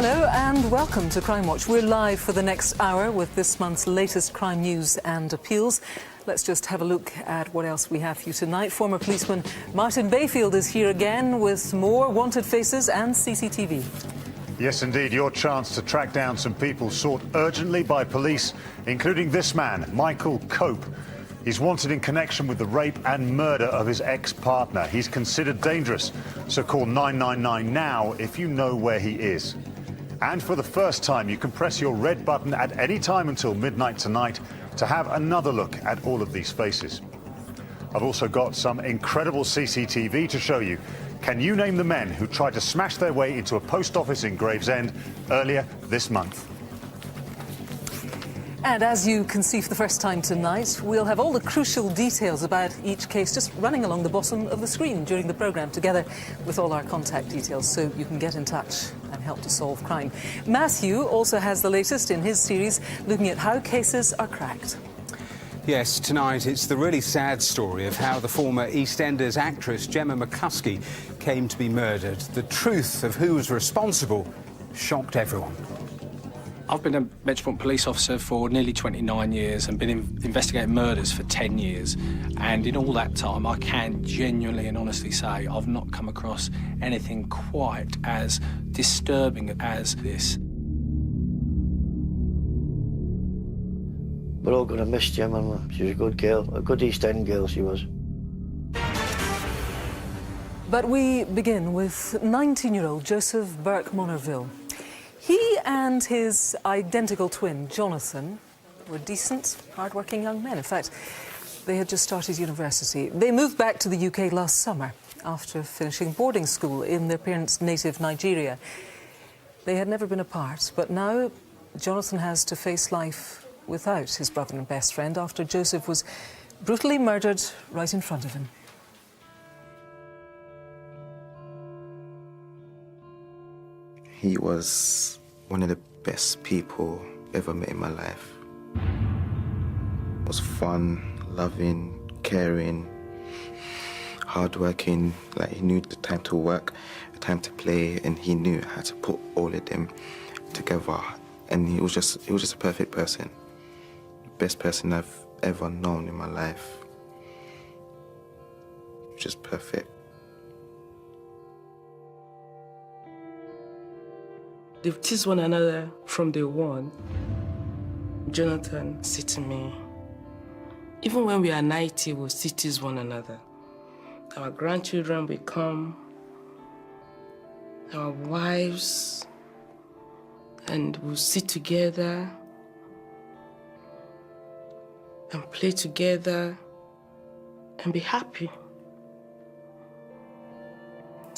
Hello and welcome to Crimewatch. We're live for the next hour with this month's latest crime news and appeals. Let's just have a look at what else we have for you tonight. Former policeman Martin Bayfield is here again with more wanted faces and CCTV. Yes, indeed. Your chance to track down some people sought urgently by police, including this man, Michael Cope. He's wanted in connection with the rape and murder of his ex-partner. He's considered dangerous, so call 999 now if you know where he is. And for the first time, you can press your red button at any time until midnight tonight to have another look at all of these faces. I've also got some incredible CCTV to show you. Can you name the men who tried to smash their way into a post office in Gravesend earlier this month? And as you can see for the first time tonight, we'll have all the crucial details about each case just running along the bottom of the screen during the programme, together with all our contact details, so you can get in touch and help to solve crime. Matthew also has the latest in his series, looking at how cases are cracked. Yes, tonight it's the really sad story of how the former EastEnders actress Gemma McCuskey came to be murdered. The truth of who was responsible shocked everyone. I've been a Metropolitan Police officer for nearly 29 years and been investigating murders for 10 years. And in all that time, I can genuinely and honestly say I've not come across anything quite as disturbing as this. We're all going to miss Gemma. She was a good girl, a good East End girl she was. But we begin with 19-year-old Joseph Burke Monerville. He and his identical twin, Jonathan, were decent, hard-working young men. In fact, they had just started university. They moved back to the UK last summer after finishing boarding school in their parents' native Nigeria. They had never been apart, but now Jonathan has to face life without his brother and best friend after Joseph was brutally murdered right in front of him. He was one of the best people ever met in my life. Was fun, loving, caring, hardworking. Like, he knew the time to work, the time to play, and he knew how to put all of them together. And he was just a perfect person. The best person I've ever known in my life. Just perfect. They've teased one another from day one. Jonathan said to me, even when we are 90, we'll still tease one another. Our grandchildren will come, our wives, and we'll sit together and play together and be happy.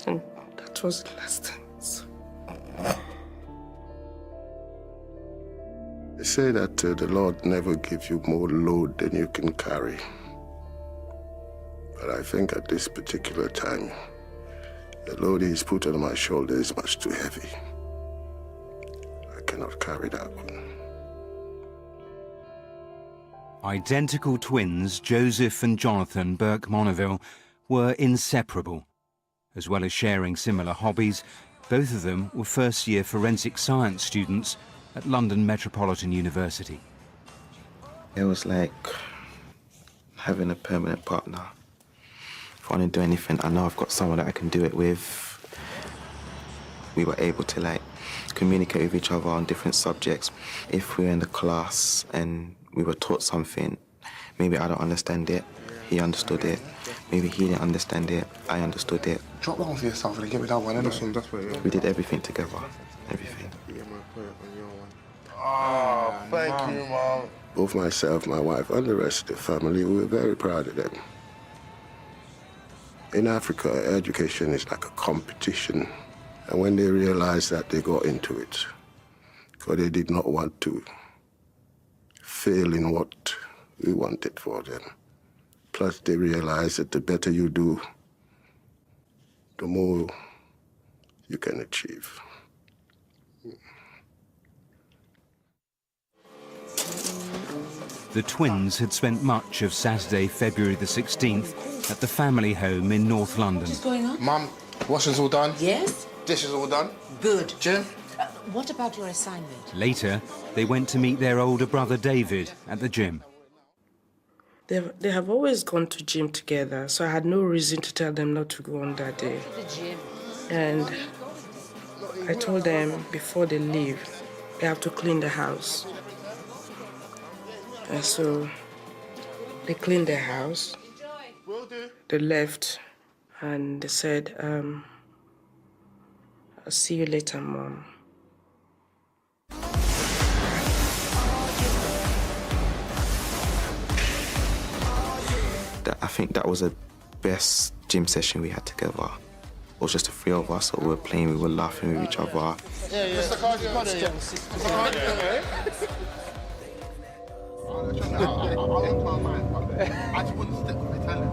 And that was the last time. They say that the Lord never gives you more load than you can carry. But I think at this particular time, the load He's put on my shoulder is much too heavy. I cannot carry that one. Identical twins Joseph and Jonathan Burke Monerville were inseparable. As well as sharing similar hobbies, both of them were first-year forensic science students at London Metropolitan University. It was like having a permanent partner. If I want to do anything, I know I've got someone that I can do it with. We were able to like communicate with each other on different subjects. If we were in the class and we were taught something, maybe I don't understand it, he understood it. Maybe he didn't understand it, I understood it. Drop that one for yourself and give me that one. We did everything together, everything. Oh, thank you, Mom. Both myself, my wife, and the rest of the family, we were very proud of them. In Africa, education is like a competition. And when they realized that, they got into it. Because they did not want to fail in what we wanted for them. Plus, they realized that the better you do, the more you can achieve. The twins had spent much of Saturday, February the 16th, at the family home in North London. What's going on? Mum, washing's all done? Yes. Dishes all done? Good. Jim? What about your assignment? Later, they went to meet their older brother David at the gym. They have always gone to gym together, so I had no reason to tell them not to go on that day. And I told them before they leave, they have to clean the house. And so they cleaned their house. They left and they said, I'll see you later, Mom. I think that was the best gym session we had together. It was just the three of us, so we were playing, we were laughing with each other. Mr. Cardi, you got it, yeah? Mr. Cardi, I just wouldn't stick with Italian.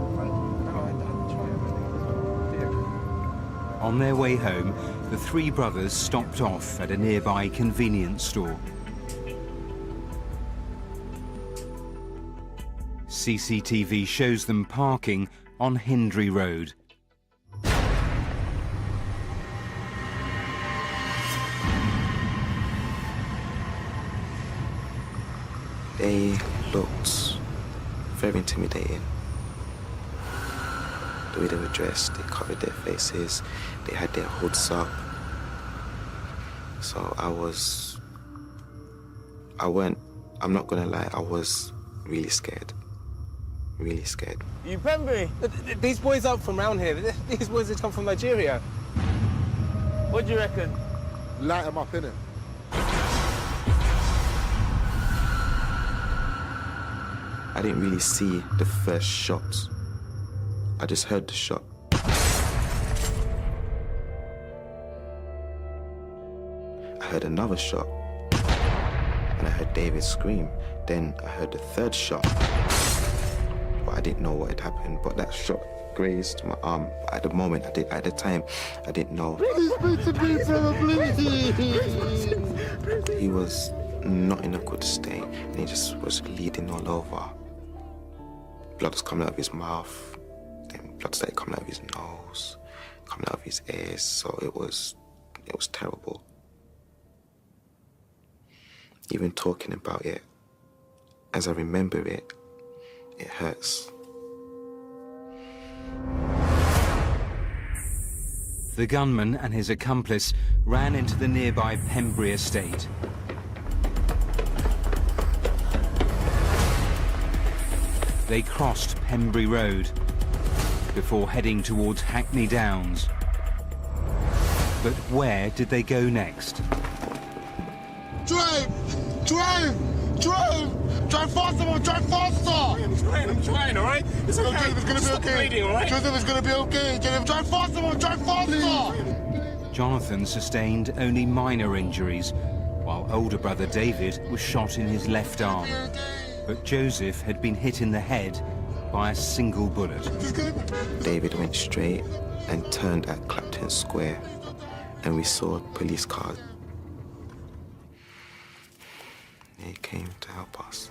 On their way home, the three brothers stopped off at a nearby convenience store. CCTV shows them parking on Hindley Road. They looked very intimidating. The way they were dressed, they covered their faces, they had their hoods up. So I'm not gonna lie, I was really scared. Really scared. You Pembury? These boys aren't from around here. These boys have come from Nigeria. What do you reckon? Light them up, innit? I didn't really see the first shot. I just heard the shot. I heard another shot. And I heard David scream. Then I heard the third shot. But I didn't know what had happened. But that shot grazed my arm. At the moment, at the time, I didn't know. He was not in a good state, and he just was bleeding all over. Blood was coming out of his mouth, then blood started coming out of his nose, coming out of his ears, so it was terrible. Even talking about it, as I remember it, it hurts. The gunman and his accomplice ran into the nearby Pembury estate. They crossed Pembury Road before heading towards Hackney Downs. But where did they go next? Drive! Drive! Drive! Drive faster, man! Drive faster! I'm trying, all right? It's okay. Joseph, it's gonna be okay. Bleeding, all right? Joseph, it's gonna be okay. Joseph, drive faster, man! Drive faster! Jonathan sustained only minor injuries, while older brother David was shot in his left arm. But Joseph had been hit in the head by a single bullet. David went straight and turned at Clapton Square, and we saw a police car. He came to help us.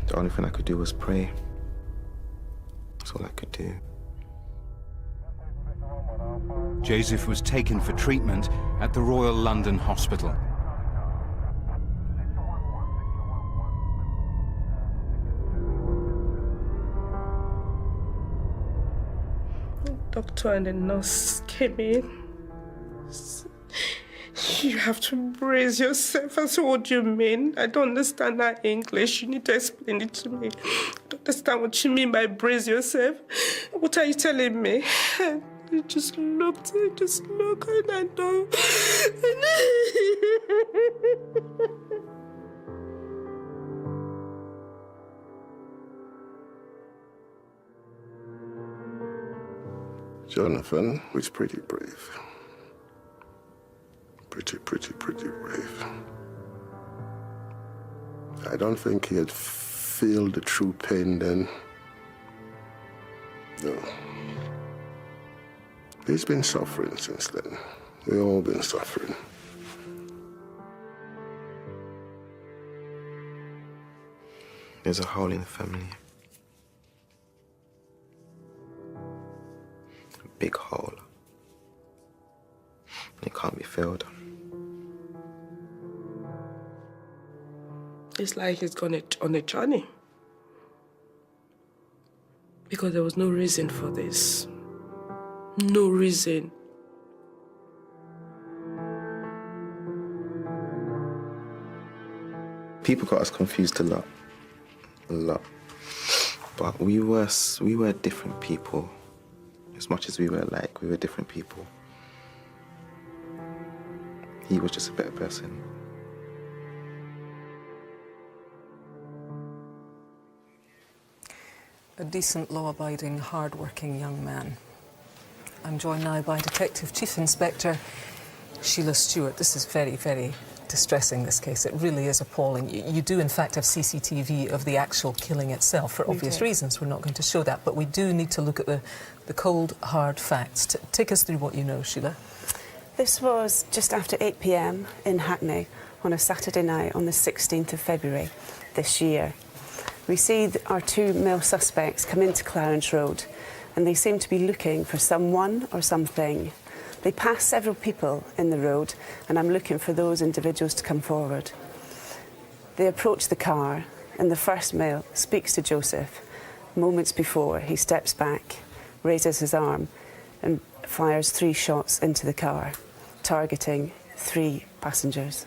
The only thing I could do was pray. That's all I could do. Joseph was taken for treatment at the Royal London Hospital. Doctor and the nurse came in. You have to brace yourself. I said, what do you mean? I don't understand that English. You need to explain it to me. I don't understand what you mean by brace yourself. What are you telling me? I just looked, and I know. Jonathan was pretty brave. Pretty brave. I don't think he had felt the true pain then. No. He's been suffering since then. We've all been suffering. There's a hole in the family. A big hole. It can't be filled. It's like he's gone on a journey. Because there was no reason for this. No reason. People got us confused a lot. But we were different people. As much as we were alike, we were different people. He was just a better person. A decent, law-abiding, hard-working young man. I'm joined now by Detective Chief Inspector Sheila Stewart. This is very, very distressing, this case. It really is appalling. You do, in fact, have CCTV of the actual killing itself for obvious reasons. We're not going to show that, but we do need to look at the cold, hard facts. Take us through what you know, Sheila. This was just after 8 p.m. in Hackney on a Saturday night on the 16th of February this year. We see our two male suspects come into Clarence Road and they seem to be looking for someone or something. They pass several people in the road and I'm looking for those individuals to come forward. They approach the car and the first male speaks to Joseph. Moments before, he steps back, raises his arm and fires 3 shots into the car, targeting 3 passengers.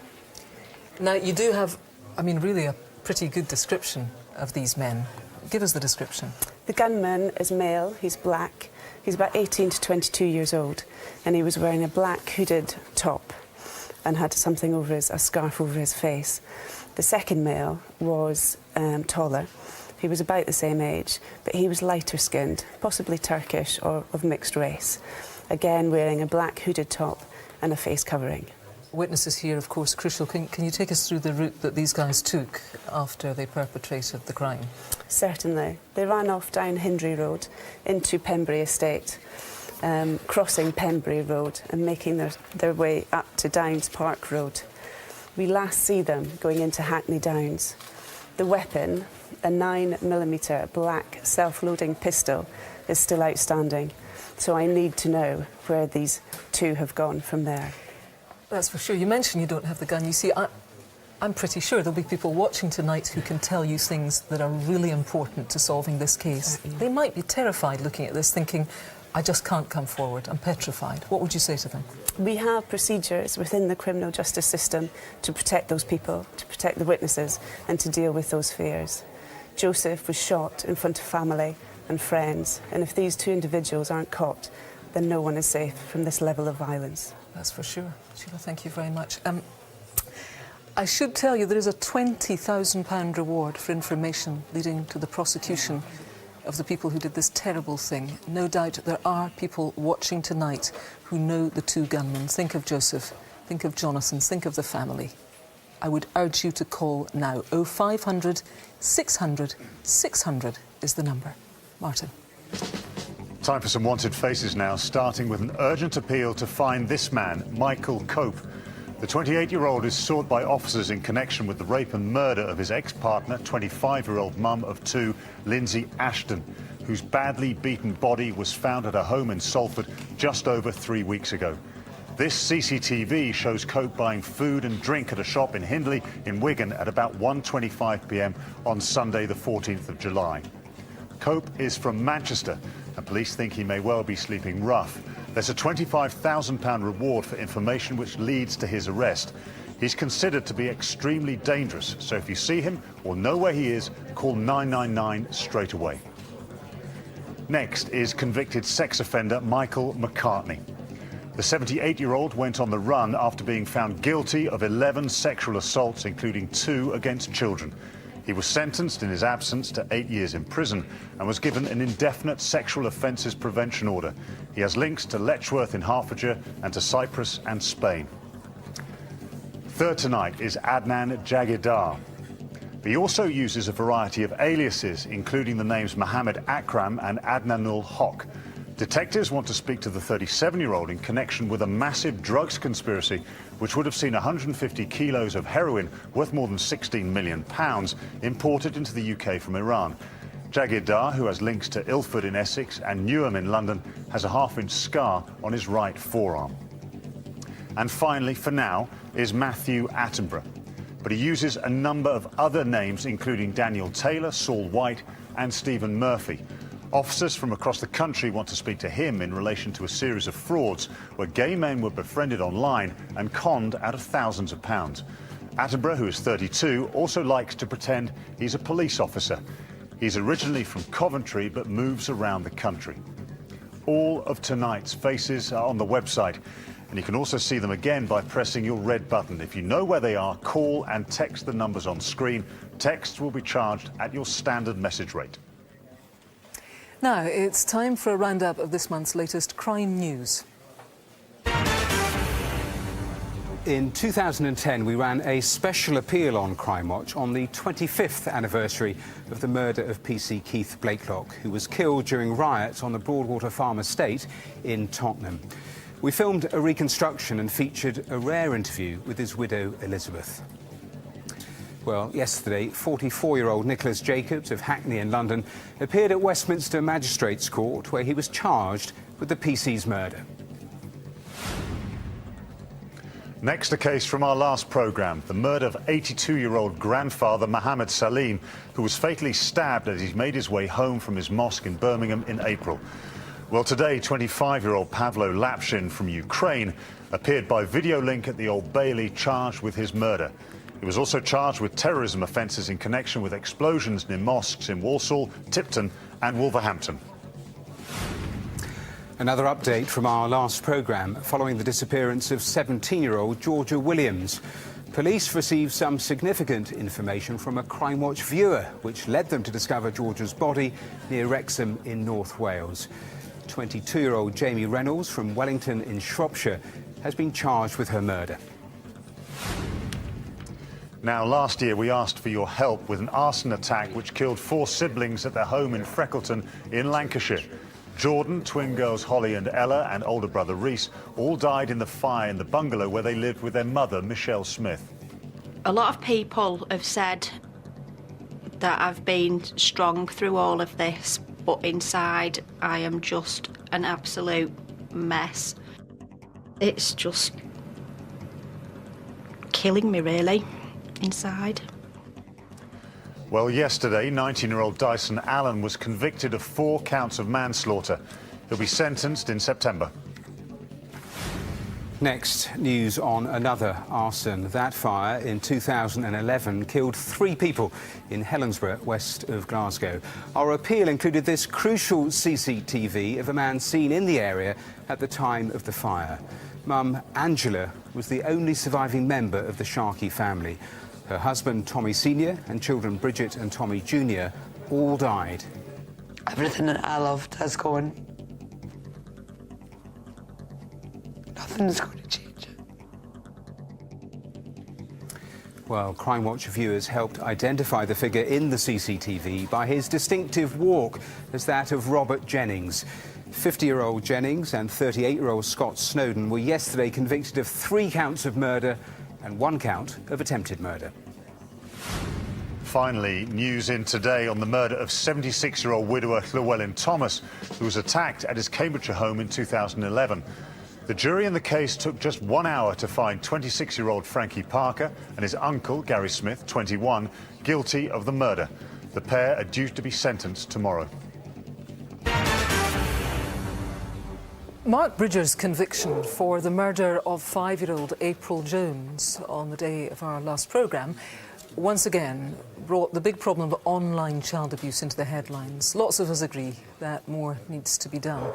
Now, you do have, I mean, really a pretty good description of these men. Give us the description. The gunman is male, he's black, he's about 18 to 22 years old, and he was wearing a black hooded top and had something over a scarf over his face. The second male was taller. He was about the same age, but he was lighter skinned, possibly Turkish or of mixed race. Again, wearing a black hooded top and a face covering. Witnesses here, of course, crucial. Can you take us through the route that these guys took after they perpetrated the crime? Certainly. They ran off down Hindley Road into Pembury Estate, crossing Pembury Road and making their way up to Downs Park Road. We last see them going into Hackney Downs. The weapon, a 9mm black self-loading pistol, is still outstanding. So I need to know where these two have gone from there. That's for sure. You mentioned you don't have the gun. You see, I'm pretty sure there'll be people watching tonight who can tell you things that are really important to solving this case. They might be terrified looking at this, thinking, I just can't come forward, I'm petrified. What would you say to them? We have procedures within the criminal justice system to protect those people, to protect the witnesses and to deal with those fears. Joseph was shot in front of family and friends, and if these 2 individuals aren't caught, then no one is safe from this level of violence. That's for sure. Sheila, thank you very much. I should tell you there is a £20,000 reward for information leading to the prosecution of the people who did this terrible thing. No doubt there are people watching tonight who know the 2 gunmen. Think of Joseph, think of Jonathan, think of the family. I would urge you to call now. 0500 600 600 is the number. Martin. Time for some wanted faces now, starting with an urgent appeal to find this man, Michael Cope. The 28-year-old is sought by officers in connection with the rape and murder of his ex-partner, 25-year-old mum of 2, Lindsay Ashton, whose badly beaten body was found at her home in Salford just over 3 weeks ago. This CCTV shows Cope buying food and drink at a shop in Hindley in Wigan at about 1:25 p.m. on Sunday the 14th of July. Cope is from Manchester, and police think he may well be sleeping rough. There's a £25,000 reward for information which leads to his arrest. He's considered to be extremely dangerous, so if you see him or know where he is, call 999 straight away. Next is convicted sex offender Michael McCartney. The 78-year-old went on the run after being found guilty of 11 sexual assaults, including 2 against children. He was sentenced in his absence to 8 years in prison and was given an indefinite sexual offences prevention order. He has links to Letchworth in Hertfordshire and to Cyprus and Spain. Third tonight is Adnan Jagirdar. He also uses a variety of aliases, including the names Mohammed Akram and Adnanul Haq. Detectives want to speak to the 37-year-old in connection with a massive drugs conspiracy which would have seen 150 kilos of heroin worth more than £16 million imported into the UK from Iran. Jagir Dar, who has links to Ilford in Essex and Newham in London, has a half-inch scar on his right forearm. And finally, for now, is Matthew Attenborough. But he uses a number of other names, including Daniel Taylor, Saul White and Stephen Murphy. Officers from across the country want to speak to him in relation to a series of frauds where gay men were befriended online and conned out of thousands of pounds. Attenborough, who is 32, also likes to pretend he's a police officer. He's originally from Coventry but moves around the country. All of tonight's faces are on the website, and you can also see them again by pressing your red button. If you know where they are, call and text the numbers on screen. Texts will be charged at your standard message rate. Now it's time for a roundup of this month's latest crime news. In 2010, we ran a special appeal on Crimewatch on the 25th anniversary of the murder of PC Keith Blakelock, who was killed during riots on the Broadwater Farm estate in Tottenham. We filmed a reconstruction and featured a rare interview with his widow, Elizabeth. Well, yesterday, 44-year-old Nicholas Jacobs of Hackney in London appeared at Westminster Magistrates Court, where he was charged with the PC's murder. Next, a case from our last programme, the murder of 82-year-old grandfather Mohammed Salim, who was fatally stabbed as he made his way home from his mosque in Birmingham in April. Well, today, 25-year-old Pavlo Lapshin from Ukraine appeared by video link at the Old Bailey, charged with his murder. He was also charged with terrorism offences in connection with explosions near mosques in Walsall, Tipton and Wolverhampton. Another update from our last programme following the disappearance of 17-year-old Georgia Williams. Police received some significant information from a Crimewatch viewer, which led them to discover Georgia's body near Wrexham in North Wales. 22-year-old Jamie Reynolds from Wellington in Shropshire has been charged with her murder. Now, last year we asked for your help with an arson attack which killed 4 siblings at their home in Freckleton in Lancashire. Jordan, twin girls Holly and Ella, and older brother Reese all died in the fire in the bungalow where they lived with their mother, Michelle Smith. A lot of people have said that I've been strong through all of this, but inside I am just an absolute mess. It's just killing me, really, inside. Well, yesterday, 19-year-old Dyson Allen was convicted of 4 counts of manslaughter. He'll be sentenced in September. Next, news on another arson. That fire in 2011 killed 3 people in Helensburgh, west of Glasgow. Our appeal included this crucial CCTV of a man seen in the area at the time of the fire. Mum Angela was the only surviving member of the Sharkey family. Her husband, Tommy Sr., and children Bridget and Tommy Jr. all died. Everything that I loved has gone. Nothing's going to change it. Well, Crimewatch viewers helped identify the figure in the CCTV by his distinctive walk as that of Robert Jennings. 50-year-old Jennings and 38-year-old Scott Snowden were yesterday convicted of 3 counts of murder and 1 count of attempted murder. Finally, news in today on the murder of 76-year-old widower Llewellyn Thomas, who was attacked at his Cambridgeshire home in 2011. The jury in the case took just 1 hour to find 26-year-old Frankie Parker and his uncle, Gary Smith, 21, guilty of the murder. The pair are due to be sentenced tomorrow. Mark Bridger's conviction for the murder of 5-year-old April Jones on the day of our last programme once again brought the big problem of online child abuse into the headlines. Lots of us agree that more needs to be done.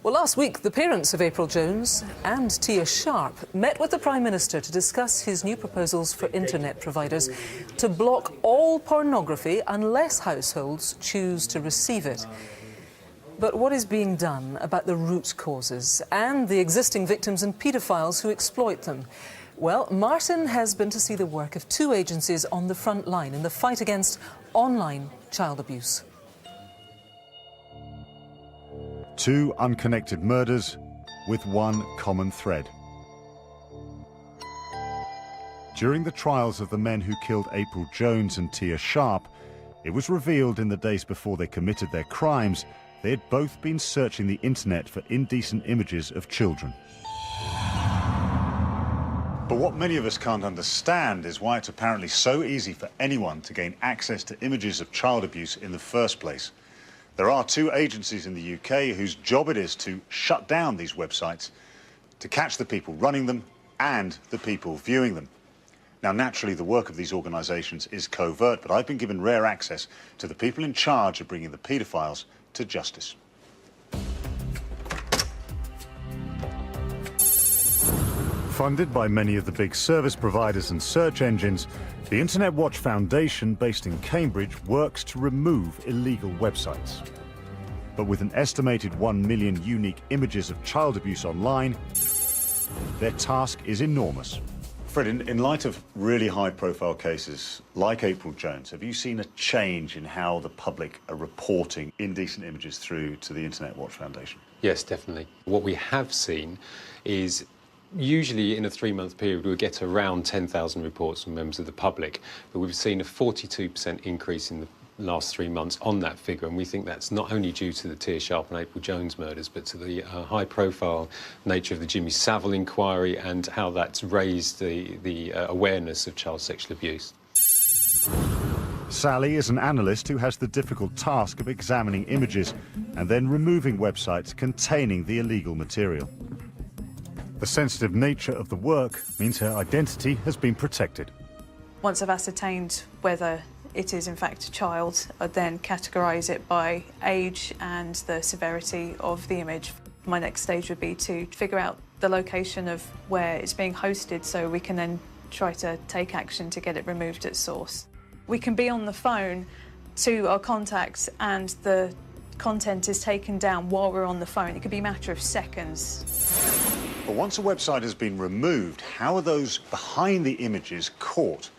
Well, last week, the parents of April Jones and Tia Sharp met with the Prime Minister to discuss his new proposals for internet providers to block all pornography unless households choose to receive it. But what is being done about the root causes and the existing victims and paedophiles who exploit them? Well, Martin has been to see the work of 2 agencies on the front line in the fight against online child abuse. 2 unconnected murders with one common thread. During the trials of the men who killed April Jones and Tia Sharp, it was revealed in the days before they committed their crimes they had both been searching the internet for indecent images of children. But what many of us can't understand is why it's apparently so easy for anyone to gain access to images of child abuse in the first place. There are 2 agencies in the UK whose job it is to shut down these websites, to catch the people running them and the people viewing them. Now, naturally, the work of these organisations is covert, but I've been given rare access to the people in charge of bringing the paedophiles to justice. Funded by many of the big service providers and search engines, the Internet Watch Foundation, based in Cambridge, works to remove illegal websites. But with an estimated 1 million unique images of child abuse online, their task is enormous. Fred, in light of really high-profile cases like April Jones, have you seen a change in how the public are reporting indecent images through to the Internet Watch Foundation? Yes, definitely. What we have seen is usually in a 3-month period we get around 10,000 reports from members of the public, but we've seen a 42% increase in the last 3 months on that figure, and we think that's not only due to the Tia Sharp and April Jones murders, but to the high-profile nature of the Jimmy Savile inquiry and how that's raised the awareness of child sexual abuse. Sally is an analyst who has the difficult task of examining images and then removing websites containing the illegal material. The sensitive nature of the work means her identity has been protected. Once I've ascertained whether it is in fact a child, I then categorise it by age and the severity of the image. My next stage would be to figure out the location of where it's being hosted so we can then try to take action to get it removed at source. We can be on the phone to our contacts and the content is taken down while we're on the phone. It could be a matter of seconds. But once a website has been removed, how are those behind the images caught?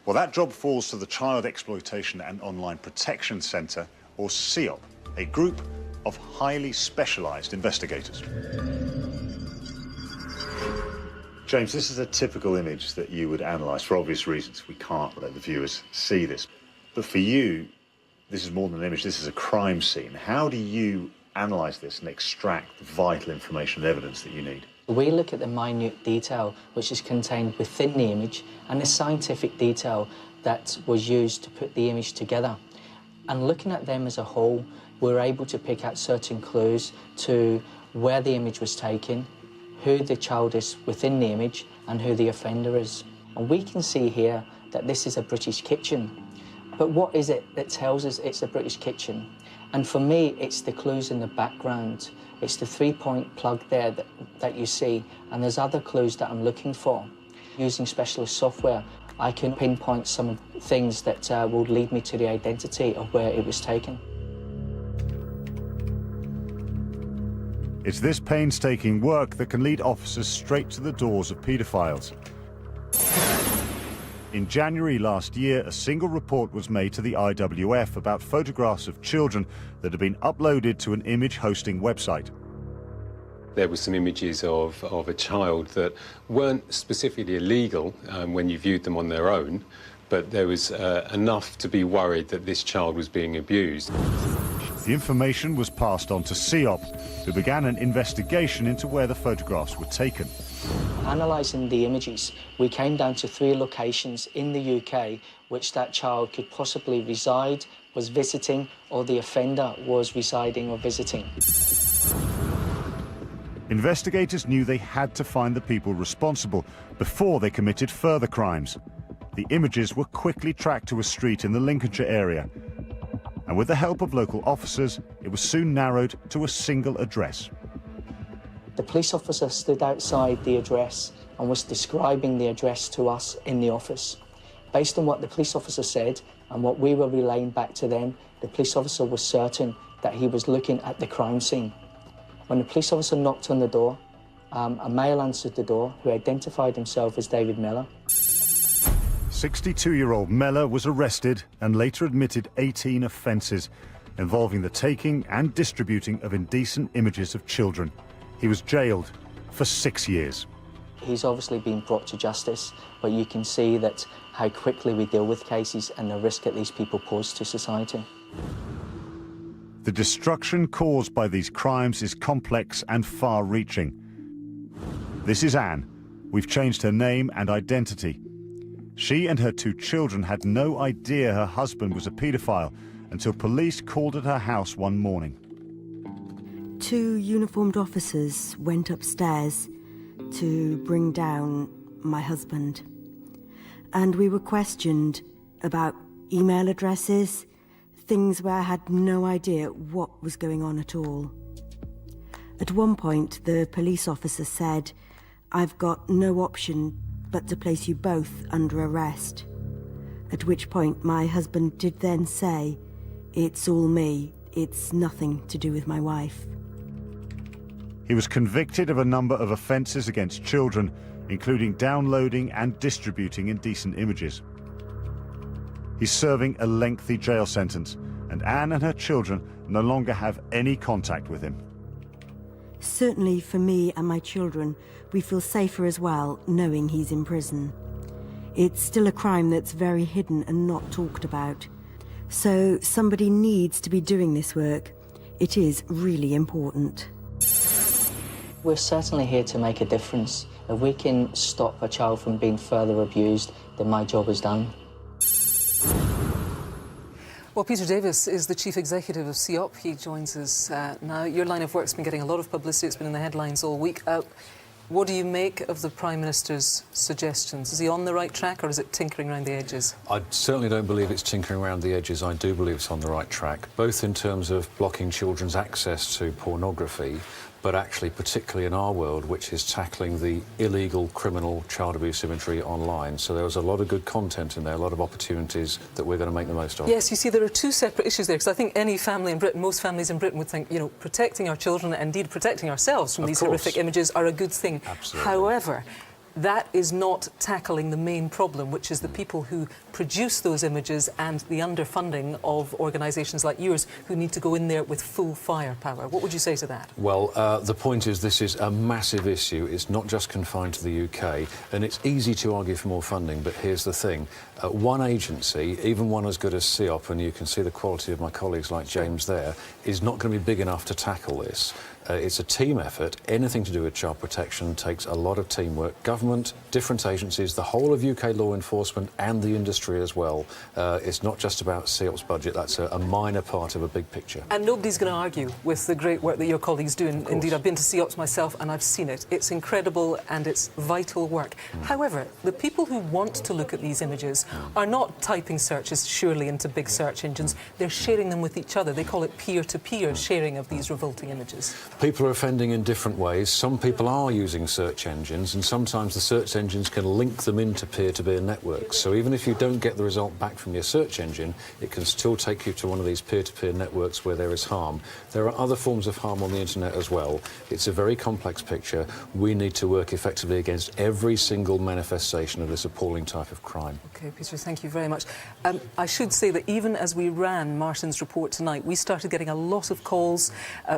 Well, that job falls to the Child Exploitation and Online Protection Centre, or CEOP, a group of highly specialised investigators. James, this is a typical image that you would analyse for obvious reasons. We can't let the viewers see this. But for you, this is more than an image, this is a crime scene. How do you analyse this and extract the vital information and evidence that you need? We look at the minute detail which is contained within the image and the scientific detail that was used to put the image together. And looking at them as a whole, we're able to pick out certain clues to where the image was taken, who the child is within the image, and who the offender is. And we can see here that this is a British kitchen. But what is it that tells us it's a British kitchen? And for me, it's the clues in the background. It's the 3-point plug there that you see, and there's other clues that I'm looking for. Using specialist software, I can pinpoint some things that will lead me to the identity of where it was taken. It's this painstaking work that can lead officers straight to the doors of paedophiles. In January last year, a single report was made to the IWF about photographs of children that had been uploaded to an image hosting website. There were some images of a child that weren't specifically illegal when you viewed them on their own, but there was enough to be worried that this child was being abused. The information was passed on to CEOP, who began an investigation into where the photographs were taken. Analysing the images, we came down to 3 locations in the UK which that child could possibly reside, was visiting, or the offender was residing or visiting. Investigators knew they had to find the people responsible before they committed further crimes. The images were quickly tracked to a street in the Lincolnshire area, and with the help of local officers, it was soon narrowed to a single address. The police officer stood outside the address and was describing the address to us in the office. Based on what the police officer said and what we were relaying back to them, the police officer was certain that he was looking at the crime scene. When the police officer knocked on the door, a male answered the door who identified himself as David Miller. 62-year-old Mellor was arrested and later admitted 18 offences, involving the taking and distributing of indecent images of children. He was jailed for 6 years. He's obviously been brought to justice, but you can see that how quickly we deal with cases and the risk that these people pose to society. The destruction caused by these crimes is complex and far-reaching. This is Anne. We've changed her name and identity. She and her 2 children had no idea her husband was a paedophile until police called at her house one morning. 2 uniformed officers went upstairs to bring down my husband. And we were questioned about email addresses, things where I had no idea what was going on at all. At one point, the police officer said, "I've got no option but to place you both under arrest." At which point my husband did then say, "It's all me, it's nothing to do with my wife." He was convicted of a number of offences against children, including downloading and distributing indecent images. He's serving a lengthy jail sentence, and Anne and her children no longer have any contact with him. Certainly for me and my children, we feel safer as well knowing he's in prison. It's still a crime that's very hidden and not talked about. So somebody needs to be doing this work. It is really important. We're certainly here to make a difference. If we can stop a child from being further abused, then my job is done. Well, Peter Davis is the Chief Executive of CEOP. He joins us now. Your line of work's been getting a lot of publicity. It's been in the headlines all week. What do you make of the Prime Minister's suggestions? Is he on the right track, or is it tinkering around the edges? I certainly don't believe it's tinkering around the edges. I do believe it's on the right track, both in terms of blocking children's access to pornography, but actually particularly in our world, which is tackling the illegal criminal child abuse imagery online. So there was a lot of good content in there, a lot of opportunities that we're going to make the most of. Yes, you see, there are 2 separate issues there, because I think any family in Britain, most families in Britain would think, you know, protecting our children and indeed protecting ourselves from these horrific images are a good thing. Absolutely. However, that is not tackling the main problem, which is the people who produce those images and the underfunding of organisations like yours who need to go in there with full firepower. What would you say to that? Well, the point is this is a massive issue. It's not just confined to the UK, and it's easy to argue for more funding, but here's the thing. One agency, even one as good as CEOP, and you can see the quality of my colleagues like James there, is not going to be big enough to tackle this. It's a team effort. Anything to do with child protection takes a lot of teamwork. Government, different agencies, the whole of UK law enforcement and the industry as well. It's not just about CEOP's budget. That's a minor part of a big picture. And nobody's going to argue with the great work that your colleagues do. And indeed, I've been to CEOP's myself and I've seen it. It's incredible and it's vital work. However, the people who want to look at these images are not typing searches surely into big search engines. They're sharing them with each other. They call it peer-to-peer sharing of these revolting images. People are offending in different ways. Some people are using search engines, and sometimes the search engines can link them into peer-to-peer networks. So even if you don't get the result back from your search engine, it can still take you to one of these peer-to-peer networks where there is harm. There are other forms of harm on the internet as well. It's a very complex picture. We need to work effectively against every single manifestation of this appalling type of crime. OK, Peter, thank you very much. I should say that even as we ran Martin's report tonight, we started getting a lot of calls,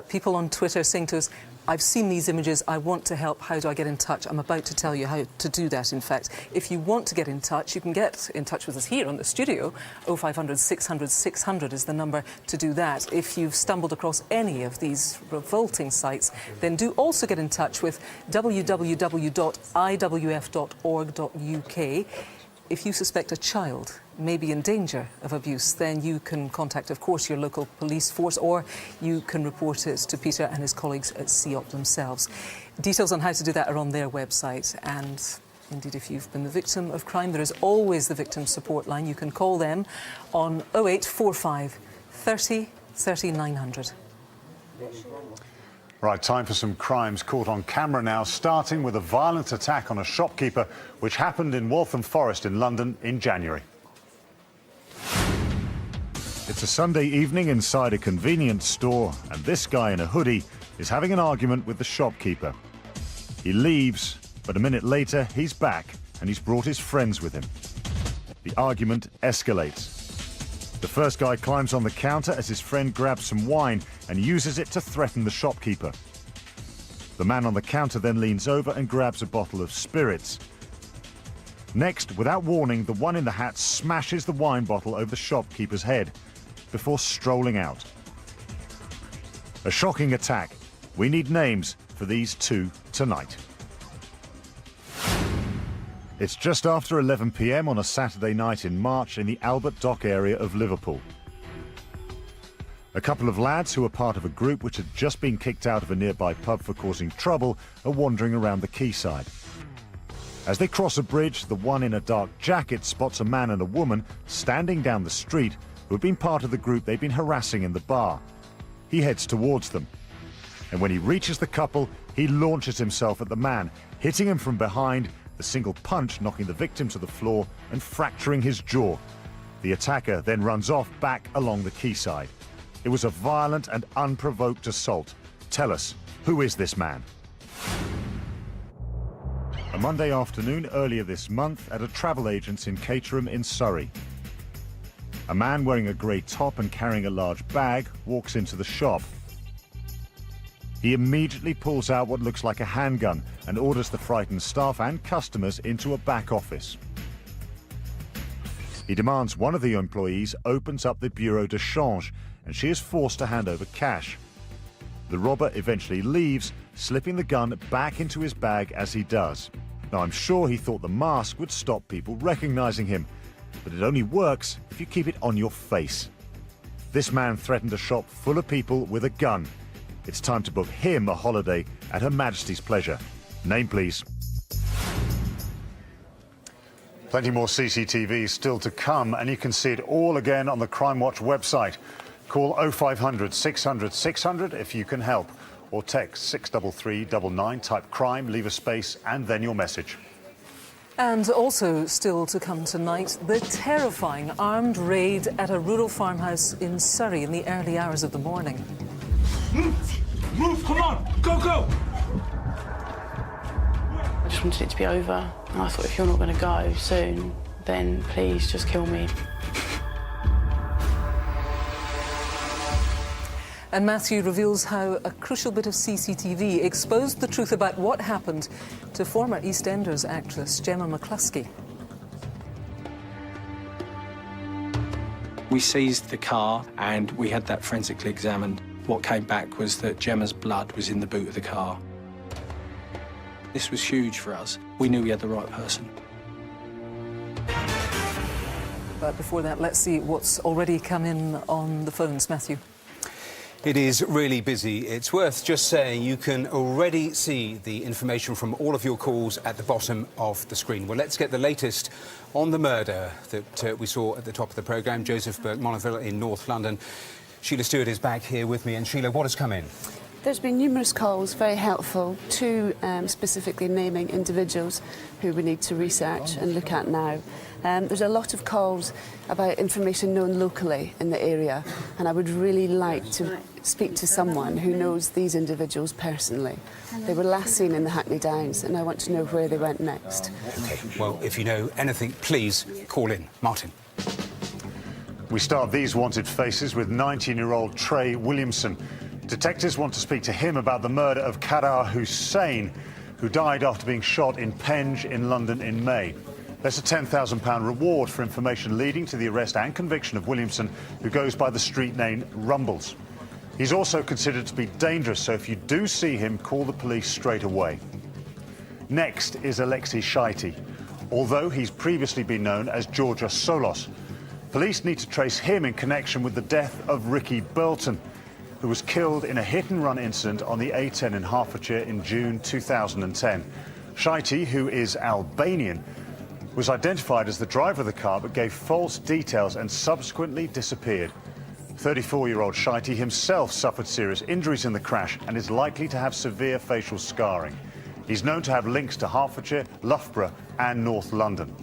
people on Twitter saying to us, I've seen these images, I want to help, how do I get in touch? I'm about to tell you how to do that, in fact. If you want to get in touch, you can get in touch with us here on the studio. 0500 600 600 is the number to do that. If you've stumbled across any of these revolting sites, then do also get in touch with www.iwf.org.uk. If you suspect a child may be in danger of abuse, then you can contact, of course, your local police force, or you can report it to Peter and his colleagues at CEOP themselves. Details on how to do that are on their website. And indeed, if you've been the victim of crime, there is always the victim support line. You can call them on 0845 30 30 900. Right, time for some crimes caught on camera now, starting with a violent attack on a shopkeeper which happened in Waltham Forest in London in January. It's a Sunday evening inside a convenience store, and this guy in a hoodie is having an argument with the shopkeeper. He leaves, but a minute later he's back and he's brought his friends with him. The argument escalates. The first guy climbs on the counter as his friend grabs some wine and uses it to threaten the shopkeeper. The man on the counter then leans over and grabs a bottle of spirits. Next, without warning, the one in the hat smashes the wine bottle over the shopkeeper's head before strolling out. A shocking attack. We need names for these two tonight. It's just after 11 p.m. on a Saturday night in March in the Albert Dock area of Liverpool. A couple of lads who are part of a group which had just been kicked out of a nearby pub for causing trouble are wandering around the quayside. As they cross a bridge, the one in a dark jacket spots a man and a woman standing down the street who have been part of the group they've been harassing in the bar. He heads towards them. And when he reaches the couple, he launches himself at the man, hitting him from behind, the single punch knocking the victim to the floor and fracturing his jaw. The attacker then runs off back along the quayside. It was a violent and unprovoked assault. Tell us, who is this man? A Monday afternoon earlier this month at a travel agent's in Caterham in Surrey. A man wearing a grey top and carrying a large bag walks into the shop. He immediately pulls out what looks like a handgun and orders the frightened staff and customers into a back office. He demands one of the employees opens up the bureau de change and she is forced to hand over cash. The robber eventually leaves, slipping the gun back into his bag as he does. Now, I'm sure he thought the mask would stop people recognizing him, but it only works if you keep it on your face. This man threatened a shop full of people with a gun. It's time to book him a holiday at Her Majesty's pleasure. Name, please. Plenty more CCTV still to come, and you can see it all again on the Crimewatch website. Call 0500 600 600 if you can help, or text 63399, type crime, leave a space, and then your message. And also still to come tonight, the terrifying armed raid at a rural farmhouse in Surrey in the early hours of the morning. Move, come on, go, go! I just wanted it to be over, and I thought if you're not going to go soon, then please just kill me. And Matthew reveals how a crucial bit of CCTV exposed the truth about what happened to former EastEnders actress Gemma McCluskey. We seized the car and we had that forensically examined. What came back was that Gemma's blood was in the boot of the car. This was huge for us. We knew we had the right person. But before that, let's see what's already come in on the phones. Matthew. It is really busy. It's worth just saying you can already see the information from all of your calls at the bottom of the screen. Well, let's get the latest on the murder that we saw at the top of the programme, Joseph Burke-Monaville in North London. Sheila Stewart is back here with me. And Sheila, what has come in? There's been numerous calls, very helpful, to specifically naming individuals who we need to research and look at now. There's a lot of calls about information known locally in the area, and I would really like to speak to someone who knows these individuals personally. They were last seen in the Hackney Downs, and I want to know where they went next. OK, well, if you know anything, please call in. Martin. We start these wanted faces with 19-year-old Trey Williamson. Detectives want to speak to him about the murder of Karar Hussain, who died after being shot in Penge in London in May. There's a £10,000 reward for information leading to the arrest and conviction of Williamson, who goes by the street name Rumbles. He's also considered to be dangerous, so if you do see him, call the police straight away. Next is Alexei Shaiti, although he's previously been known as Georgios Solos. Police need to trace him in connection with the death of Ricky Burton, who was killed in a hit-and-run incident on the A10 in Hertfordshire in June 2010. Shaiti, who is Albanian, was identified as the driver of the car but gave false details and subsequently disappeared. 34-year-old Shaiti himself suffered serious injuries in the crash and is likely to have severe facial scarring. He's known to have links to Hertfordshire, Loughborough and North London.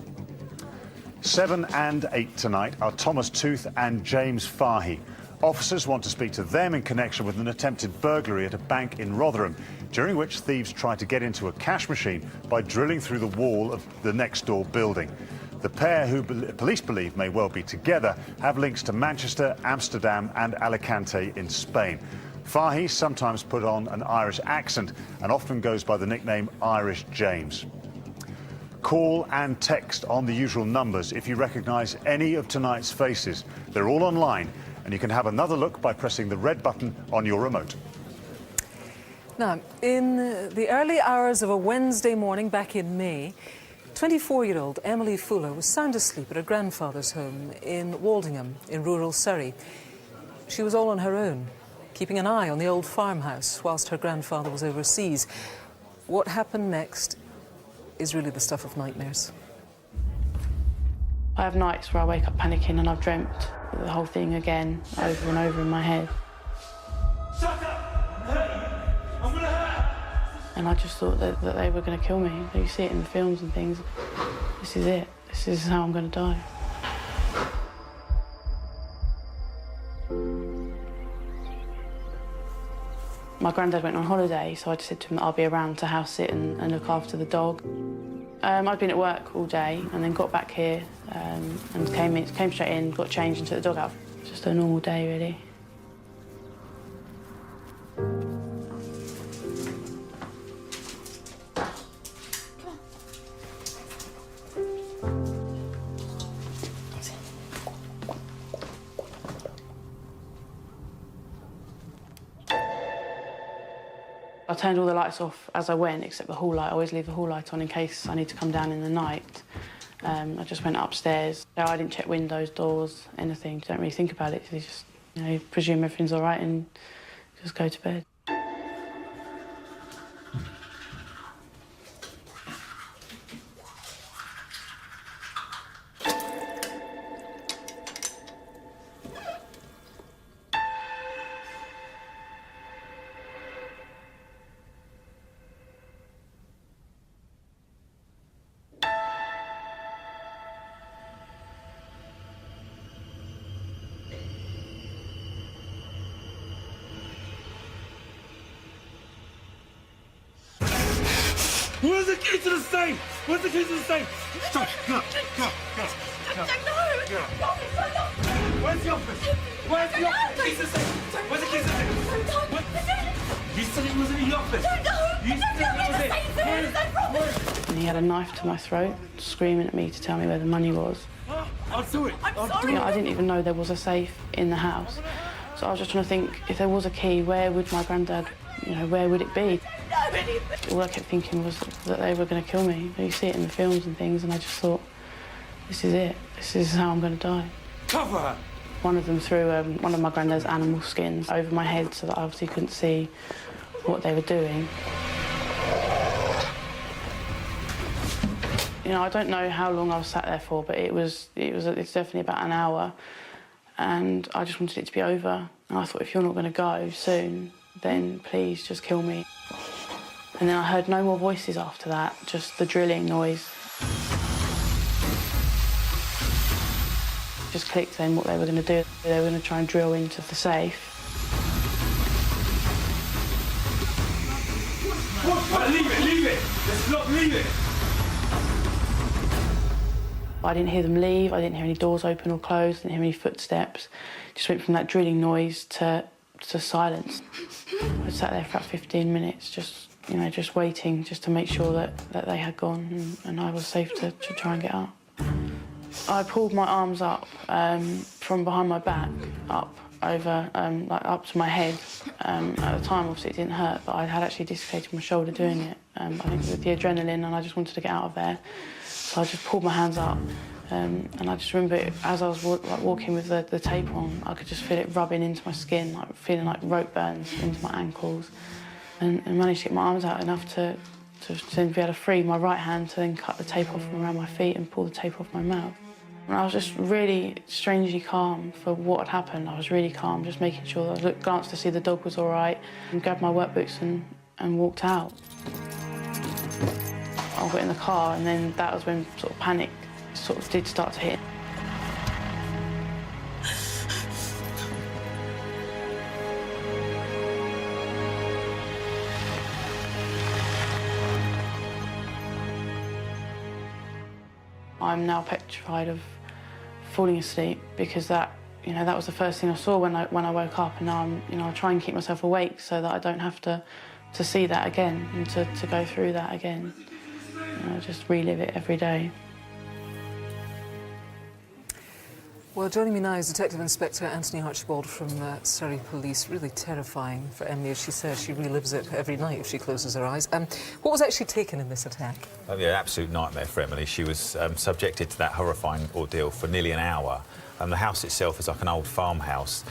7 and 8 tonight are Thomas Tooth and James Fahy. Officers want to speak to them in connection with an attempted burglary at a bank in Rotherham, during which thieves tried to get into a cash machine by drilling through the wall of the next-door building. The pair, who police believe may well be together, have links to Manchester, Amsterdam and Alicante in Spain. Fahy sometimes put on an Irish accent and often goes by the nickname Irish James. Call and text on the usual numbers if you recognise any of tonight's faces. They're all online, and you can have another look by pressing the red button on your remote. Now, in the early hours of a Wednesday morning back in May, 24-year-old Emily Fuller was sound asleep at her grandfather's home in Waldingham in rural Surrey. She was all on her own, keeping an eye on the old farmhouse whilst her grandfather was overseas. What happened next is really the stuff of nightmares. I have nights where I wake up panicking and I've dreamt the whole thing again, over and over in my head. Shut up! I'm hurting you. I'm gonna hurt. And I just thought that they were going to kill me. You see it in the films and things. This is it. This is how I'm going to die. My granddad went on holiday, so I just said to him that I'll be around to house sit and look after the dog. I'd been at work all day and then got back here and came straight in, got changed and took the dog out. Just a normal day, really. I turned all the lights off as I went, except the hall light. I always leave the hall light on in case I need to come down in the night. I just went upstairs. I didn't check windows, doors, anything. You don't really think about it. You just, you presume everything's all right and just go to bed. Where's the key to the safe? Where's the key to the safe? Go. Where's the office? Where's the office? Key to the safe. Where's the key to the safe? You said it wasn't in the office. You said it was it. And he had a knife to my throat, screaming at me to tell me where the money was. I'll do it. I didn't even know there was a safe in the house. So I was just trying to think, if there was a key, where would my granddad, where would it be? All I kept thinking was that they were going to kill me. You see it in the films and things, and I just thought, this is it. This is how I'm going to die. Cover her! One of them threw one of my granddad's animal skins over my head so that I obviously couldn't see what they were doing. I don't know how long I was sat there for, but it's definitely about an hour. And I just wanted it to be over. And I thought, if you're not going to go soon, then please just kill me. And then I heard no more voices after that, just the drilling noise. Just clicked saying what they were going to do. They were going to try and drill into the safe. Leave it! Let's not leave it! I didn't hear them leave, I didn't hear any doors open or close, I didn't hear any footsteps. Just went from that drilling noise to silence. I sat there for about 15 minutes, just waiting, just to make sure that they had gone and I was safe to try and get up. I pulled my arms up from behind my back, up to my head. At the time, obviously, it didn't hurt, but I had actually dislocated my shoulder doing it. I think with the adrenaline, and I just wanted to get out of there. So I just pulled my hands up, and I just remember as I was walking with the tape on, I could just feel it rubbing into my skin, feeling like rope burns into my ankles, and managed to get my arms out enough to then be able to free my right hand to then cut the tape off from around my feet and pull the tape off my mouth. And I was just really strangely calm for what had happened. I was really calm, just making sure that I glanced to see the dog was all right, and grabbed my work boots and walked out. I got in the car, and then that was when sort of panic did start to hit. I'm now petrified of falling asleep because that was the first thing I saw when I woke up, and now I try and keep myself awake so that I don't have to see that again and to go through that again. I just relive it every day. Well, joining me now is Detective Inspector Anthony Archibald from Surrey Police. Really terrifying for Emily, as she says. She relives it every night if she closes her eyes. What was actually taken in this attack? Oh, yeah, absolute nightmare for Emily. She was subjected to that horrifying ordeal for nearly an hour. The house itself is like an old farmhouse.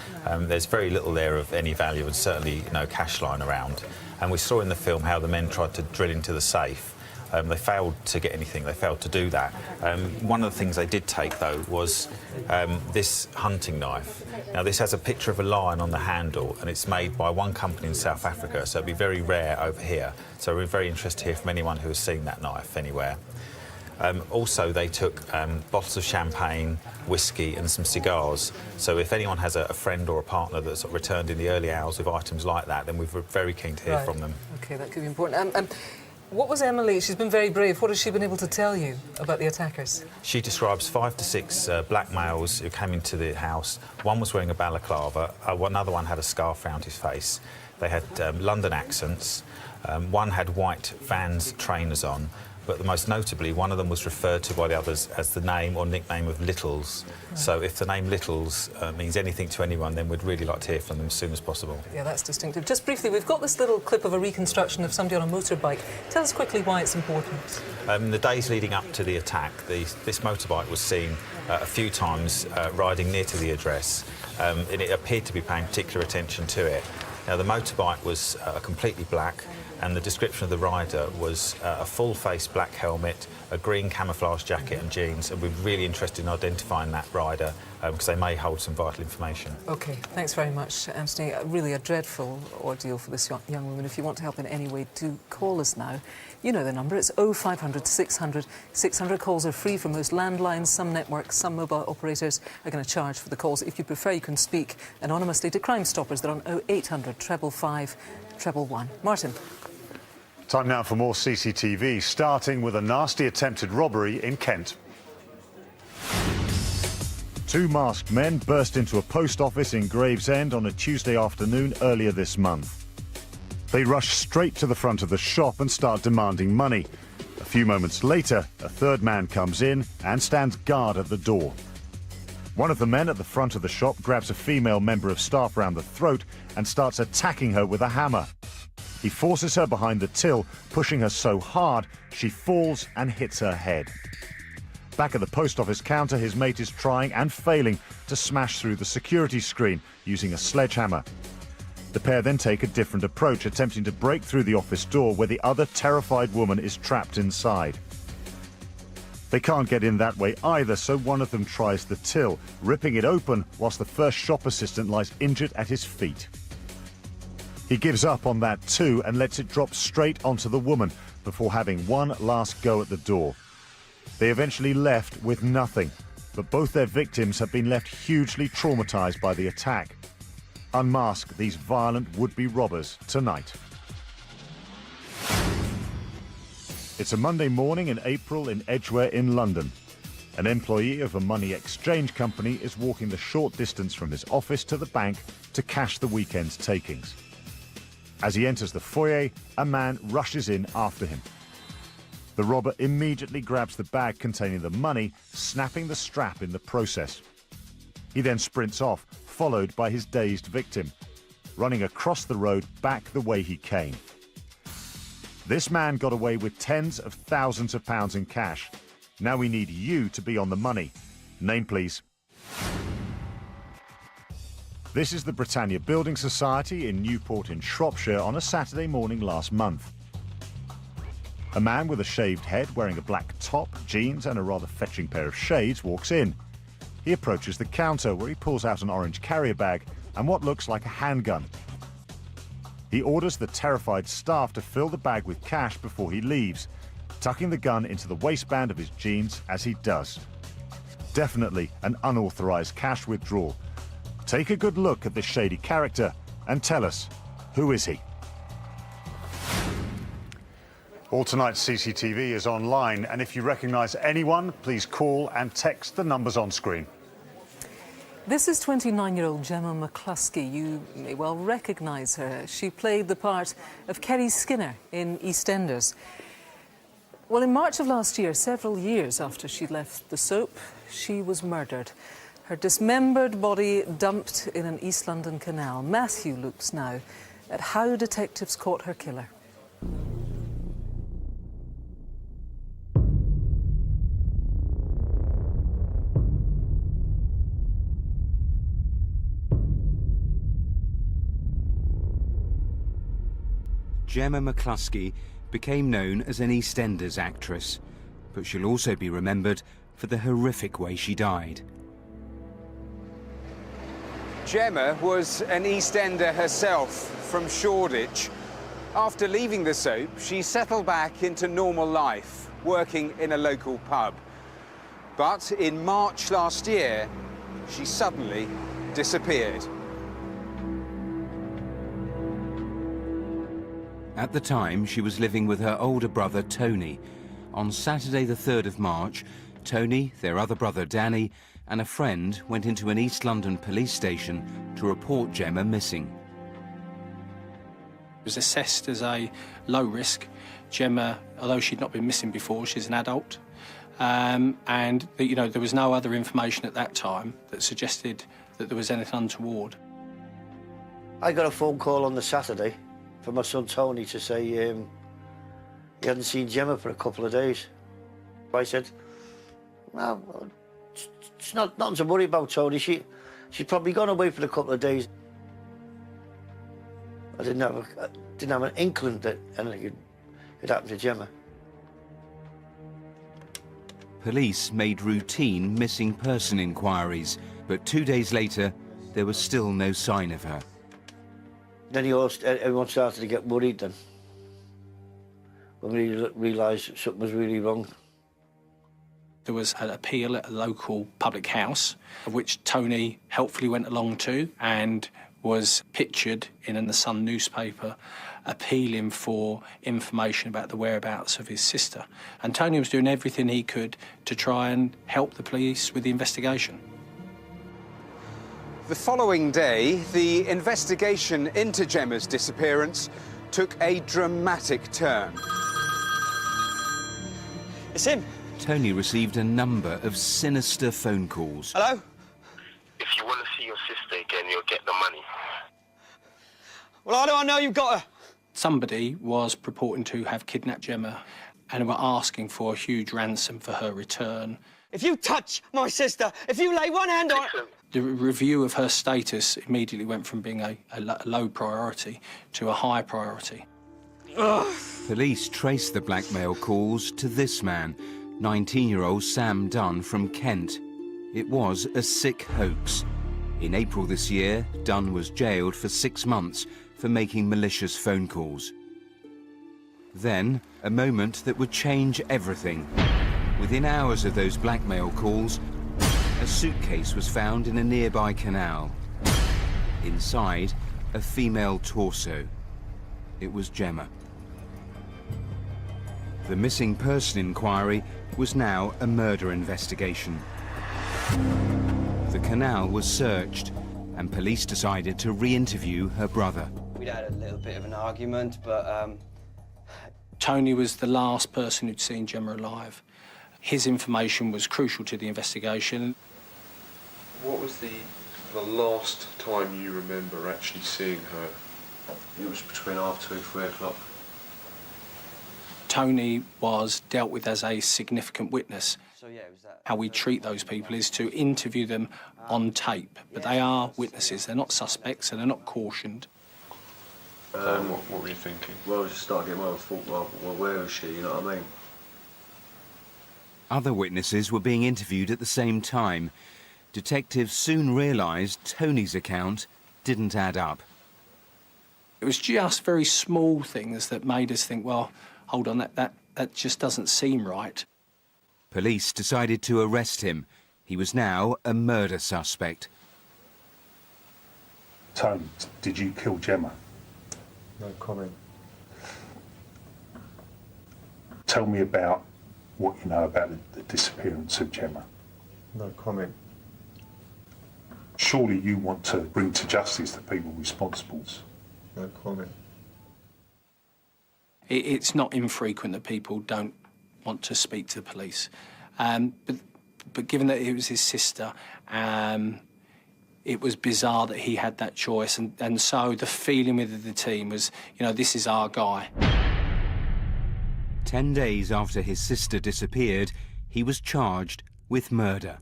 There's very little there of any value and certainly no cash lying around. And we saw in the film how the men tried to drill into the safe. They failed to get anything, they failed to do that. One of the things they did take, though, was this hunting knife. Now, this has a picture of a lion on the handle, and it's made by one company in South Africa, so it'd be very rare over here. So we're very interested to hear from anyone who has seen that knife anywhere. Also, they took bottles of champagne, whiskey and some cigars. So if anyone has a friend or a partner that's returned in the early hours with items like that, then we're very keen to hear from them. OK, that could be important. What was Emily? She's been very brave. What has she been able to tell you about the attackers? She describes 5 to 6 black males who came into the house. One was wearing a balaclava, another one had a scarf around his face. They had London accents. One had white Vans trainers on, but most notably, one of them was referred to by the others as the name or nickname of Littles. Right. So if the name Littles means anything to anyone, then we'd really like to hear from them as soon as possible. Yeah, that's distinctive. Just briefly, we've got this little clip of a reconstruction of somebody on a motorbike. Tell us quickly why it's important. The days leading up to the attack, this motorbike was seen a few times riding near to the address, and it appeared to be paying particular attention to it. Now, the motorbike was completely black, and the description of the rider was a full-face black helmet, a green camouflage jacket and jeans, and we're really interested in identifying that rider because they may hold some vital information. OK, thanks very much, Anthony. Really a dreadful ordeal for this young woman. If you want to help in any way, do call us now. You know the number, it's 0500 600 600. Calls are free for most landlines. Some networks, some mobile operators are going to charge for the calls. If you prefer, you can speak anonymously to Crime Stoppers. They're on 0800 555 111. Martin. Time now for more CCTV, starting with a nasty attempted robbery in Kent. 2 masked men burst into a post office in Gravesend on a Tuesday afternoon earlier this month. They rush straight to the front of the shop and start demanding money. A few moments later, a third man comes in and stands guard at the door. One of the men at the front of the shop grabs a female member of staff round the throat and starts attacking her with a hammer. He forces her behind the till, pushing her so hard she falls and hits her head. Back at the post office counter, his mate is trying and failing to smash through the security screen using a sledgehammer. The pair then take a different approach, attempting to break through the office door where the other terrified woman is trapped inside. They can't get in that way either, so one of them tries the till, ripping it open whilst the first shop assistant lies injured at his feet. He gives up on that too and lets it drop straight onto the woman before having one last go at the door. They eventually left with nothing, but both their victims have been left hugely traumatized by the attack. Unmask these violent would-be robbers tonight. It's a Monday morning in April in Edgware in London. An employee of a money exchange company is walking the short distance from his office to the bank to cash the weekend's takings. As he enters the foyer, a man rushes in after him. The robber immediately grabs the bag containing the money, snapping the strap in the process. He then sprints off, followed by his dazed victim, running across the road back the way he came. This man got away with tens of thousands of pounds in cash. Now we need you to be on the money. Name, please. This is the Britannia Building Society in Newport in Shropshire on a Saturday morning last month. A man with a shaved head wearing a black top, jeans and a rather fetching pair of shades walks in. He approaches the counter where he pulls out an orange carrier bag and what looks like a handgun. He orders the terrified staff to fill the bag with cash before he leaves, tucking the gun into the waistband of his jeans as he does. Definitely an unauthorized cash withdrawal. Take a good look at this shady character and tell us, who is he? All tonight's CCTV is online, and if you recognise anyone, please call and text the numbers on screen. This is 29-year-old Gemma McCluskey. You may well recognise her. She played the part of Kerry Skinner in EastEnders. Well, in March of last year, several years after she left the soap, she was murdered. Her dismembered body dumped in an East London canal. Matthew looks now at how detectives caught her killer. Gemma McCluskey became known as an EastEnders actress, but she'll also be remembered for the horrific way she died. Gemma was an EastEnder herself from Shoreditch. After leaving the soap, she settled back into normal life, working in a local pub. But in March last year, she suddenly disappeared. At the time, she was living with her older brother, Tony. On Saturday the 3rd of March, Tony, their other brother, Danny, and a friend went into an East London police station to report Gemma missing. It was assessed as a low risk. Gemma, although she'd not been missing before, she's an adult. And, you know, there was no other information at that time that suggested that there was anything untoward. I got a phone call on the Saturday from my son Tony to say he hadn't seen Gemma for a couple of days. I said, "Well, it's nothing to worry about, Tony. She's probably gone away for a couple of days." I didn't have an inkling that anything could happen to Gemma. Police made routine missing person inquiries, but 2 days later, there was still no sign of her. Then everyone started to get worried then, when we realised something was really wrong. There was an appeal at a local public house, of which Tony helpfully went along to and was pictured in the Sun newspaper appealing for information about the whereabouts of his sister. And Tony was doing everything he could to try and help the police with the investigation. The following day, the investigation into Gemma's disappearance took a dramatic turn. It's him. Tony received a number of sinister phone calls. Hello? If you want to see your sister again, you'll get the money. Well, how do I know you've got her? Somebody was purporting to have kidnapped Gemma and were asking for a huge ransom for her return. If you touch my sister, if you lay one hand on... The review of her status immediately went from being a low priority to a high priority. Ugh. Police traced the blackmail calls to this man, 19-year-old Sam Dunn from Kent. It was a sick hoax. In April this year, Dunn was jailed for 6 months for making malicious phone calls. Then, a moment that would change everything. Within hours of those blackmail calls, a suitcase was found in a nearby canal. Inside, a female torso. It was Gemma. The missing person inquiry was now a murder investigation. The canal was searched, and police decided to re-interview her brother. We'd had a little bit of an argument, but... Tony was the last person who'd seen Gemma alive. His information was crucial to the investigation. What was the last time you remember actually seeing her? It was between 2:30 and 3 o'clock. Tony was dealt with as a significant witness. So, yeah, it was that. How we treat those people is to interview them on tape, but they are witnesses. They're not suspects and they're not cautioned. What were you thinking? Well, I just started getting my own thought, well, where is she, you know what I mean? Other witnesses were being interviewed at the same time. Detectives soon realised Tony's account didn't add up. It was just very small things that made us think, well, hold on, that just doesn't seem right. Police decided to arrest him. He was now a murder suspect. Tony, did you kill Gemma? No comment. Tell me about what you know about the disappearance of Gemma. No comment. Surely you want to bring to justice the people responsible. No comment. It's not infrequent that people don't want to speak to the police. But given that it was his sister, it was bizarre that he had that choice. And so the feeling with the team was, you know, this is our guy. 10 days after his sister disappeared, he was charged with murder.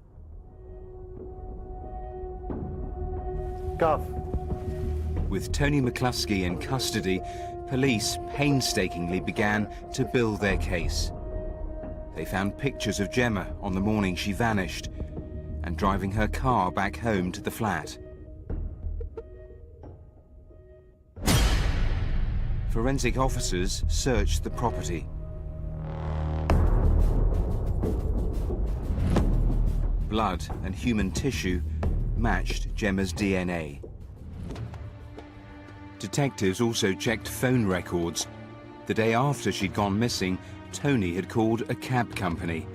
Gov. With Tony McCluskey in custody, police painstakingly began to build their case. They found pictures of Gemma on the morning she vanished and driving her car back home to the flat. Forensic officers searched the property. Blood and human tissue matched Gemma's DNA. Detectives also checked phone records. The day after she'd gone missing, Tony had called a cab company.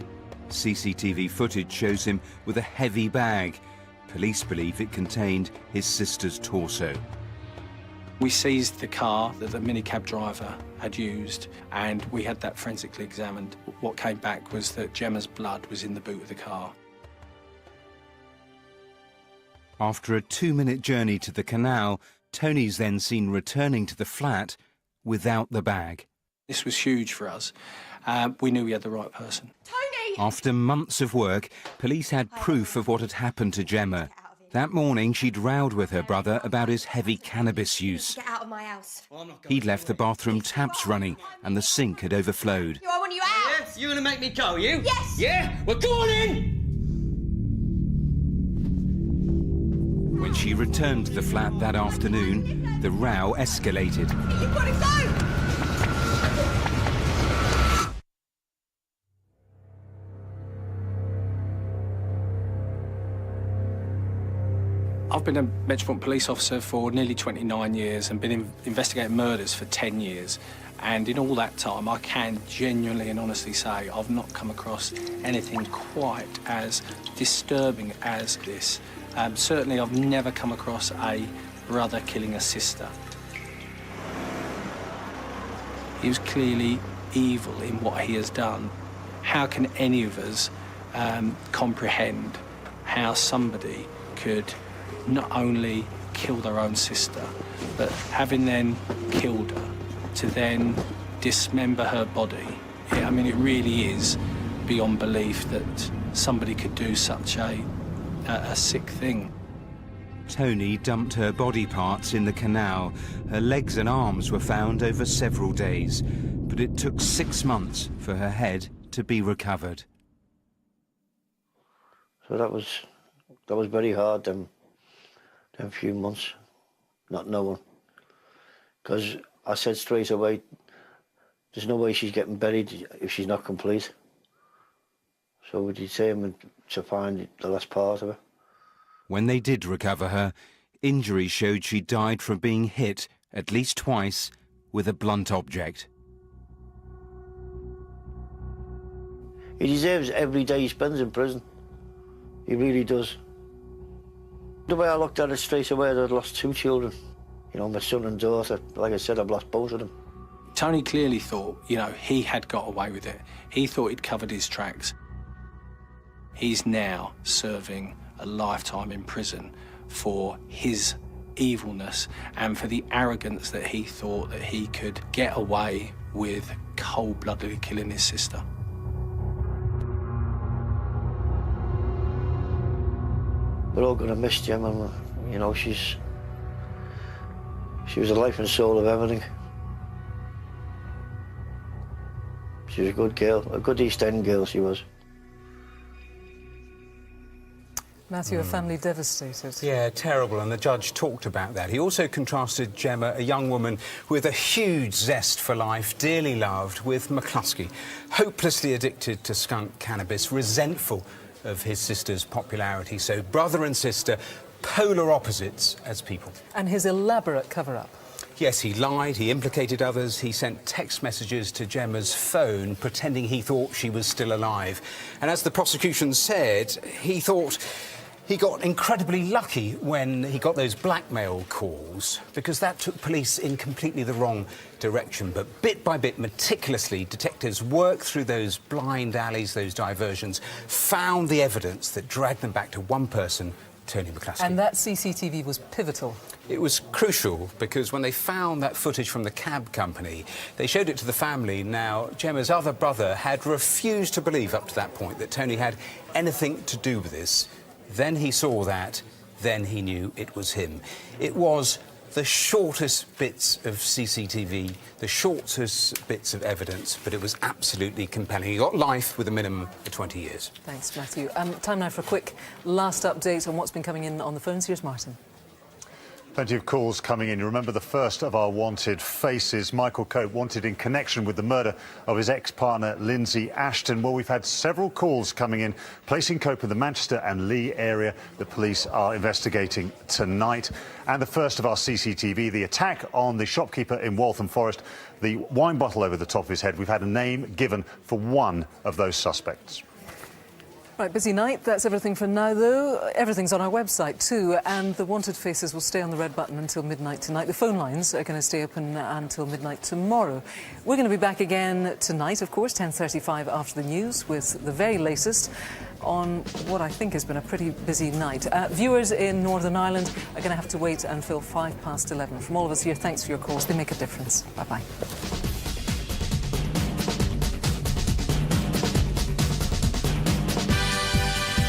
CCTV footage shows him with a heavy bag. Police believe it contained his sister's torso. We seized the car that the minicab driver had used, and we had that forensically examined. What came back was that Gemma's blood was in the boot of the car. After a 2-minute journey to the canal, Tony's then seen returning to the flat without the bag. This was huge for us. We knew we had the right person. Tony! After months of work, police had proof of what had happened to Gemma. That morning, she'd rowed with her brother about his heavy cannabis use. Get out of my house. He'd left the bathroom taps running and the sink had overflowed. I want you out. Yes, you're going to make me go, you? Yes. Yeah? Well, go on in! When she returned to the flat that afternoon, the row escalated. You've got to go! I've been a Metropolitan Police officer for nearly 29 years and been investigating murders for 10 years. And in all that time, I can genuinely and honestly say I've not come across anything quite as disturbing as this. Certainly, I've never come across a brother killing a sister. He was clearly evil in what he has done. How can any of us comprehend how somebody could not only kill their own sister, but having then killed her, to then dismember her body? I mean, it really is beyond belief that somebody could do such a sick thing. Tony dumped her body parts in the canal. Her legs and arms were found over several days, but it took 6 months for her head to be recovered. So that was very hard, them few months, not knowing. Because I said straight away, there's no way she's getting buried if she's not complete. So we determined to find the last part of her. When they did recover her, injuries showed she died from being hit at least twice with a blunt object. He deserves every day he spends in prison. He really does. The way I looked at it straight away, I'd lost 2 children. You know, my son and daughter. Like I said, I've lost both of them. Tony clearly thought, you know, he had got away with it. He thought he'd covered his tracks. He's now serving a lifetime in prison for his evilness and for the arrogance that he thought that he could get away with cold-bloodedly killing his sister. We're all going to miss Gemma. You know, she was the life and soul of everything. She was a good girl, a good East End girl she was. Matthew, a family devastated. Yeah, terrible, and the judge talked about that. He also contrasted Gemma, a young woman with a huge zest for life, dearly loved, with McCluskey, hopelessly addicted to skunk cannabis, resentful of his sister's popularity. So brother and sister, polar opposites as people. And his elaborate cover-up. Yes, he lied, he implicated others, he sent text messages to Gemma's phone pretending he thought she was still alive. And as the prosecution said, he thought he got incredibly lucky when he got those blackmail calls, because that took police in completely the wrong direction. But bit by bit, meticulously, detectives worked through those blind alleys, those diversions, found the evidence that dragged them back to one person, Tony McCluskey. And that CCTV was pivotal. It was crucial because when they found that footage from the cab company, they showed it to the family. Now, Gemma's other brother had refused to believe up to that point that Tony had anything to do with this. Then he saw that, then he knew it was him. It was the shortest bits of CCTV, the shortest bits of evidence, but it was absolutely compelling. He got life with a minimum of 20 years. Thanks, Matthew. Time now for a quick last update on what's been coming in on the phones. Here's Martin. Plenty of calls coming in. You remember the first of our wanted faces, Michael Cope, wanted in connection with the murder of his ex-partner, Lindsay Ashton. Well, we've had several calls coming in, placing Cope in the Manchester and Leigh area. The police are investigating tonight. And the first of our CCTV, the attack on the shopkeeper in Waltham Forest, the wine bottle over the top of his head. We've had a name given for one of those suspects. Right, busy night. That's everything for now, though. Everything's on our website, too, and the wanted faces will stay on the red button until midnight tonight. The phone lines are going to stay open until midnight tomorrow. We're going to be back again tonight, of course, 10:35 after the news, with the very latest on what I think has been a pretty busy night. Viewers in Northern Ireland are going to have to wait until 11:05. From all of us here, thanks for your calls. They make a difference. Bye-bye.